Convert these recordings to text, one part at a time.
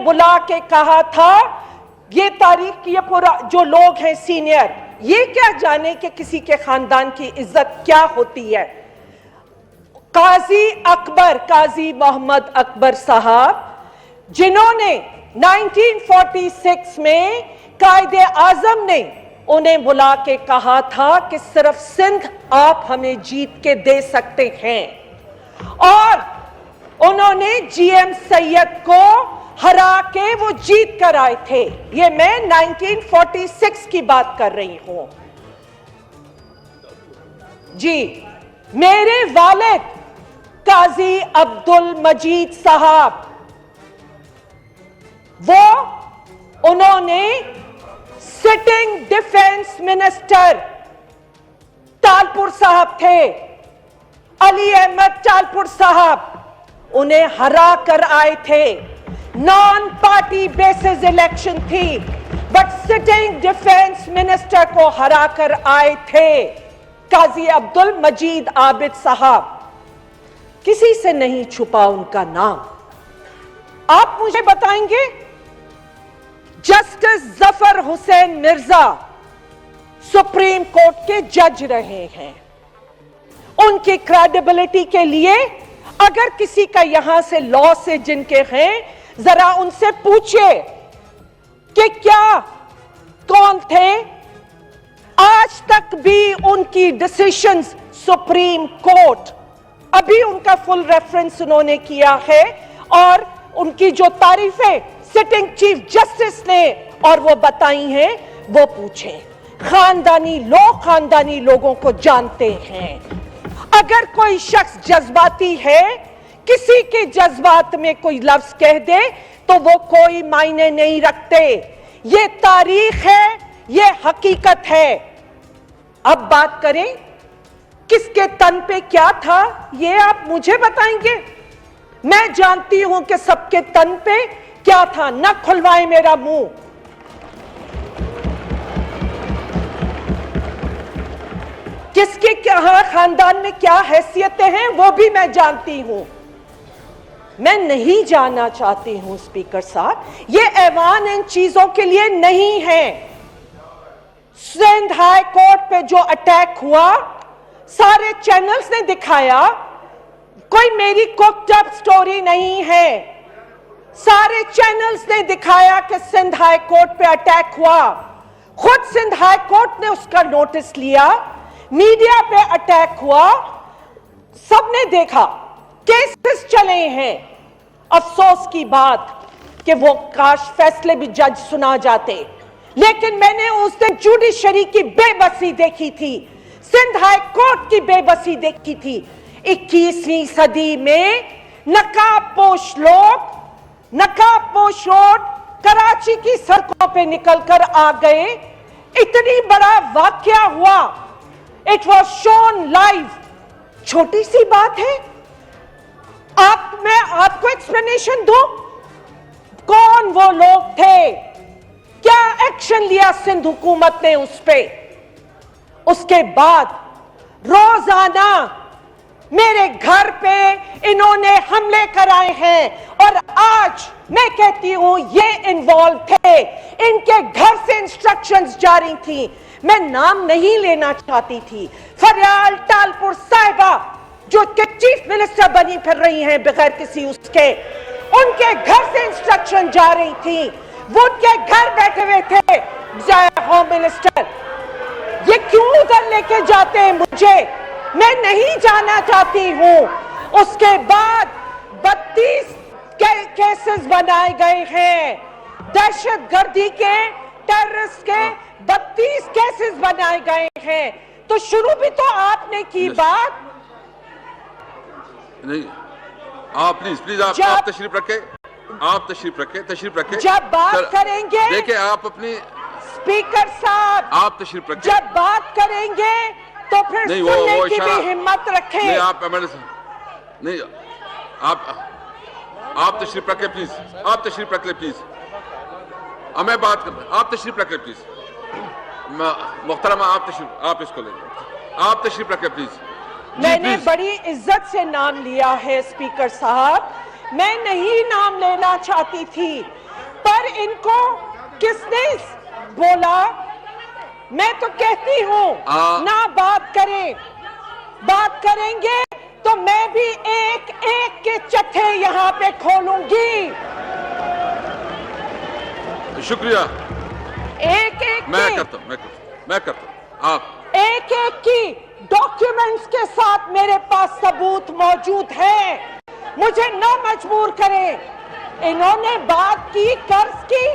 بلا کے کہا تھا یہ تاریخ کی پورا جو لوگ ہیں سینئر یہ کیا جانے کہ کسی کے خاندان کی عزت کیا ہوتی ہے. قاضی محمد اکبر صاحب جنہوں نے 1946 میں قائد اعظم نے انہیں بلا کے کہا تھا کہ صرف سندھ آپ ہمیں جیت کے دے سکتے ہیں اور انہوں نے جی ایم سید کو ہرا کے وہ جیت کر آئے تھے. یہ میں 1946 کی بات کر رہی ہوں. جی میرے والد قاضی عبد المجید صاحب انہوں نے سٹنگ ڈیفنس منسٹر تالپور صاحب تھے, علی احمد تالپور صاحب, انہیں ہرا کر آئے تھے. نان پارٹی بیسز الیکشن تھی بٹ سٹنگ ڈیفنس منسٹر کو ہرا کر آئے تھے قاضی عبد المجید عابد صاحب. کسی سے نہیں چھپا ان کا نام. آپ مجھے بتائیں گے جسٹس ظفر حسین مرزا سپریم کورٹ کے جج رہے ہیں. ان کی کریڈیبلٹی کے لیے اگر کسی کا یہاں سے لا سے جن کے ہیں ذرا ان سے پوچھے کہ کیا کون تھے. آج تک بھی ان کی ڈیسیشنز سپریم کورٹ ابھی ان کا فل ریفرنس انہوں نے کیا ہے اور ان کی جو تعریفیں سٹنگ چیف جسٹس نے اور وہ بتائی ہیں وہ پوچھیں. خاندانی لوگوں کو جانتے ہیں. اگر کوئی شخص جذباتی ہے کسی کے جذبات میں کوئی لفظ کہہ دے تو وہ کوئی معنی نہیں رکھتے. یہ تاریخ ہے, یہ حقیقت ہے. اب بات کریں کس کے تن پہ کیا تھا یہ آپ مجھے بتائیں گے. میں جانتی ہوں کہ سب کے تن پہ کیا تھا. نہ کھلوائیں میرا منہ. کس کے کہاں خاندان میں کیا حیثیتیں ہیں وہ بھی میں جانتی ہوں. میں نہیں جاننا چاہتی ہوں اسپیکر صاحب, یہ ایوان ان چیزوں کے لیے نہیں ہے. سندھ ہائی کورٹ پہ جو اٹیک ہوا سارے چینلز نے دکھایا, کوئی میری کوکڈ اپ سٹوری نہیں ہے. سارے چینلز نے دکھایا کہ سندھ ہائی کورٹ پہ اٹیک ہوا. خود سندھ ہائی کورٹ نے اس کا نوٹس لیا, میڈیا پہ اٹیک ہوا, سب نے دیکھا, کیسز چلے ہیں. افسوس کی بات کہ وہ کاش فیصلے بھی جج سنا جاتے, لیکن میں نے اس دن جوڈیشری کی بے بسی دیکھی تھی, سندھ ہائی کورٹ کی بے بسی دیکھی تھی. 21ویں صدی میں نقاب پوش لوگ کراچی کی سڑکوں پہ نکل کر آ گئے. اتنی بڑا واقعہ ہوا. It was shown live. چھوٹی سی بات ہے. میں آپ کو ایکسپلینیشن دوں کون وہ لوگ تھے, کیا ایکشن لیا سندھ حکومت نے اس پہ. اس کے بعد روزانہ میرے گھر پہ انہوں نے حملے کرائے ہیں اور آج میں کہتی ہوں یہ انوالو تھے. ان کے گھر سے انسٹرکشنز جاری تھی. میں نام نہیں لینا چاہتی تھی. فریال تالپور صاحبہ جو کہ چیف منسٹر بنی پھر رہی ہیں بغیر کسی اس کے, ان کے گھر سے انسٹرکشن جا رہی تھی. وہ ان کے گھر بیٹھے ہوئے تھے. ہوم منسٹر یہ کیوں ادھر لے کے جاتے ہیں مجھے, میں نہیں جانا چاہتی ہوں. اس کے بعد 32 کیسز بنائے گئے ہیں دہشت گردی کے, ٹیررسٹ کے 32 کیسز بنائے گئے ہیں. تو شروع بھی تو آپ نے کی بات نہیں. آپ پلیز آپ تشریف رکھیں. جب بات کریں گے دیکھیں آپ اپنی اسپیکر صاحب, آپ تشریف رکھیں. جب بات کریں گے تو پھر سننے کی بھی ہمت رکھیں. نہیں آپ تشریف رکھیں پلیز. آپ تشریف رکھ لیں پلیز. میں بات کر, آپ تشریف رکھ لیں پلیز. محترمہ آپ اس کو لیں. آپ تشریف رکھیں پلیز. میں نے بڑی عزت سے نام لیا ہے اسپیکر صاحب, میں نہیں نام لینا چاہتی تھی, پر ان کو کس نے بولا؟ میں تو کہتی ہوں نہ بات کریں، بات کریں گے تو میں بھی ایک ایک کے چٹھے یہاں پہ کھولوں گی، شکریہ، ایک ایک میں کرتا ہوں آپ ایک ایک کی ڈاکیومنٹس کے ساتھ میرے پاس ثبوت موجود ہے، مجھے نہ مجبور کریں۔ انہوں نے بات کی، قرض کی،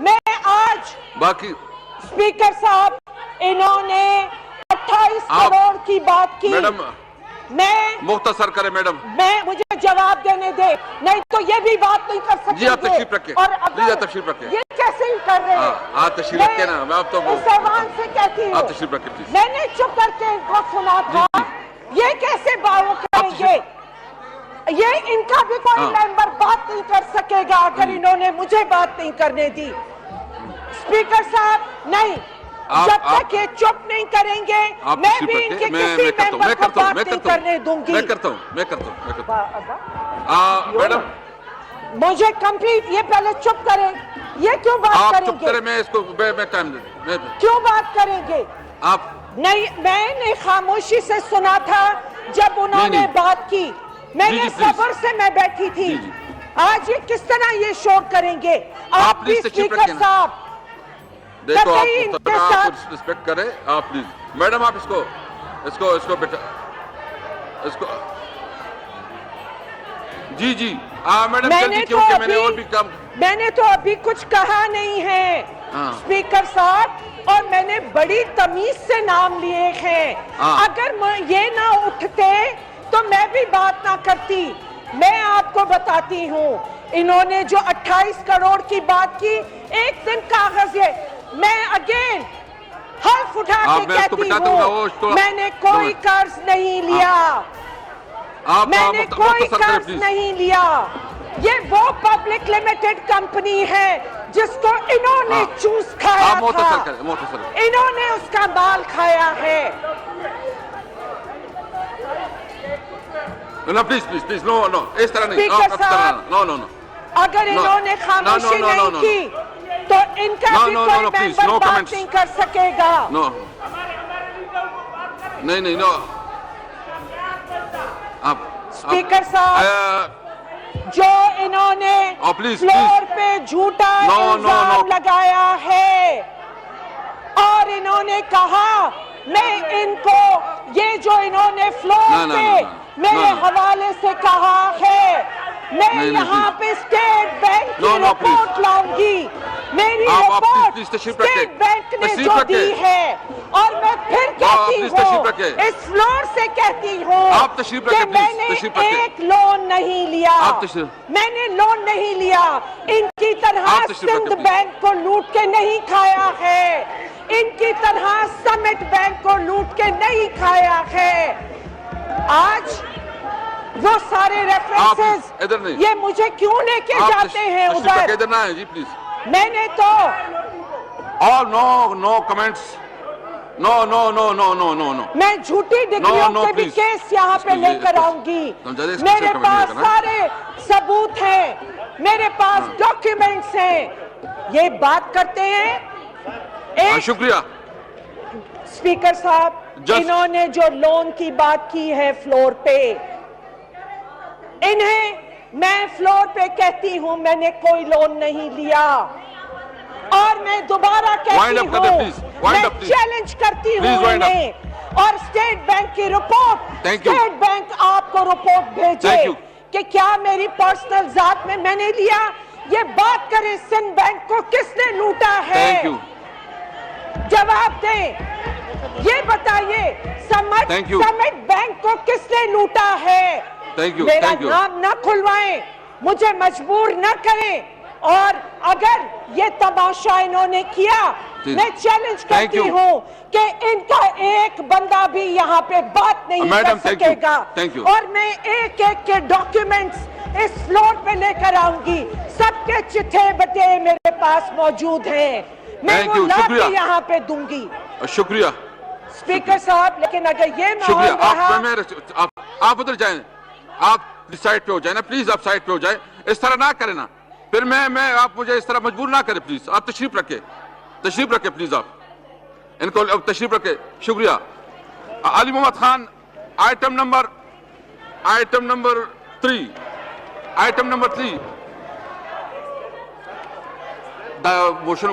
میں آج باقی اسپیکر صاحب انہوں نے 28 کروڑ کی بات کی، میڈم میں مختصر کریں میڈم، مجھے جواب دینے دے، نہیں تو یہ بھی بات نہیں کر سکتے۔ جی آپ تشریف رکھیں، جی آپ تشریف رکھیں، یہ کیسے ہی کر رہے ہیں؟ آپ تشریف رکھیں نا، میں آپ تو اس ایوان سے کہتی ہوں، آپ تشریف رکھیں پلیز۔ میں نے چپ کر کے ان کو سنا تھا، یہ کیسے باو کریں گے؟ یہ ان کا بھی کوئی ممبر بات نہیں کر سکے گا اگر انہوں نے مجھے بات نہیں کرنے دی۔ اسپیکر صاحب نہیں، جب تک یہ چپ نہیں کریں گے میں بھی ان کے کسی ممبر کو بات نہیں کرنے دوں گی۔ میں کرتا ہوں میڈم، مجھے کمپلیٹ، یہ پہلے چپ کریں، یہ کیوں بات آپ کریں چپ گے؟ کریں، میں اس کو میں ٹائم دے دوں، کیوں بات کریں گے؟ آپ نہیں، میں نے خاموشی سے سنا تھا جب انہوں نے بات کی، میں نے صبر سے میں بیٹھی تھی۔ آج یہ کس طرح یہ شور کریں گے؟ آپ بھی اسپیکر صاحب دیکھو، آپ ریسپیکٹ کریں، آپ پلیز میڈم، آپ اس کو بیٹا، اس کو جی میڈم جلدی، کیونکہ میں نے اور بھی کام، میں نے تو ابھی کچھ کہا نہیں ہے اسپیکر صاحب، اور میں نے بڑی تمیز سے نام لیے ہیں، اگر یہ نہ اٹھتے تو میں بھی بات نہ کرتی۔ میں آپ کو بتاتی ہوں، انہوں نے جو 28 کروڑ کی بات کی، ایک دن کاغذ میں اگین حلف اٹھا کے کہتی ہوں میں نے کوئی قرض نہیں لیا، میں نے کوئی قرض نہیں لیا۔ یہ وہ پبلک لمیٹڈ کمپنی ہے جس کو انہوں نے چوز کھایا تھا، انہوں نے اس کا مال کھایا ہے۔ نو پلیز نو اس طرح نہیں، نو اگر انہوں نے خاموشی نہیں کی تو ان کا بھی کوئی ممبر بات نہیں کر سکے گا۔ نہیں آپ اسپیکر صاحب، جو انہوں نے فلور پہ جھوٹا الزام لگایا ہے اور انہوں نے کہا میں ان کو، یہ جو انہوں نے فلور پہ میرے حوالے سے کہا ہے، میں یہاں پہ اسٹیٹ بینک کی رپورٹ لاؤں گی، میری رپورٹ اسٹیٹ بینک نے جو دی ہے، اور میں پھر کہتی ہوں، اس فلور سے کہتی ہوں کہ میں نے ایک لون نہیں لیا، میں نے لون نہیں لیا، ان کی طرح سندھ بینک کو لوٹ کے نہیں کھایا ہے، ان کی طرح سمٹ بینک کو لوٹ کے نہیں کھایا ہے۔ آج وہ سارے ریفرنسز یہ مجھے کیوں لے کے جاتے ہیں ادھر؟ میں نے تو نو کمنٹس، نو میں جھوٹی ڈگریوں کے بھی کیس یہاں پہ لے کر آؤں گی، میرے پاس سارے ثبوت ہیں، میرے پاس ڈاکیومنٹس ہیں۔ یہ بات کرتے ہیں، شکریہ اسپیکر صاحب، انہوں نے جو لون کی بات کی ہے فلور پہ، انہیں میں فلور پہ کہتی ہوں میں نے کوئی لون نہیں لیا، اور میں دوبارہ کہتی ہوں، میں چیلنج کرتی ہوں انہیں، اور اسٹیٹ بینک کی رپورٹ، اسٹیٹ بینک آپ کو رپورٹ بھیجے کہ کیا میری پرسنل ذات میں نے لیا، یہ بات کریں سندھ بینک کو کس نے لوٹا ہے، جواب دیں، یہ بتائیے سمٹ بینک کو کس نے لوٹا ہے، میرا نام نہ کھلوائیں، مجھے مجبور نہ کریں، اور اگر یہ تماشا انہوں نے کیا، میں چیلنج کرتی ہوں کہ ان کا ایک بندہ بھی یہاں پہ بات نہیں کر سکے گا، اور میں ایک ایک کے ڈاکیومنٹس اس فلور پہ لے کر آؤں گی، سب کے چٹھے بٹے میرے پاس موجود ہیں، میں وہ لا کے یہاں پہ دوں گی۔ شکریہ اسپیکر صاحب، لیکن اگر یہ ماحول رہا، آپ ادھر جائیں، آپ سائٹ پہ ہو جائیں نا پلیز، آپ سائٹ پہ ہو جائیں، اس طرح نہ کریں نا، پھر میں آپ مجھے اس طرح مجبور نہ کریں پلیز. آپ تشریف رکھیں پلیز. آپ ان کو تشریف رکھیں. شکریہ. Ali Muhammad Khan, item number 3. Item number 3 دا موشن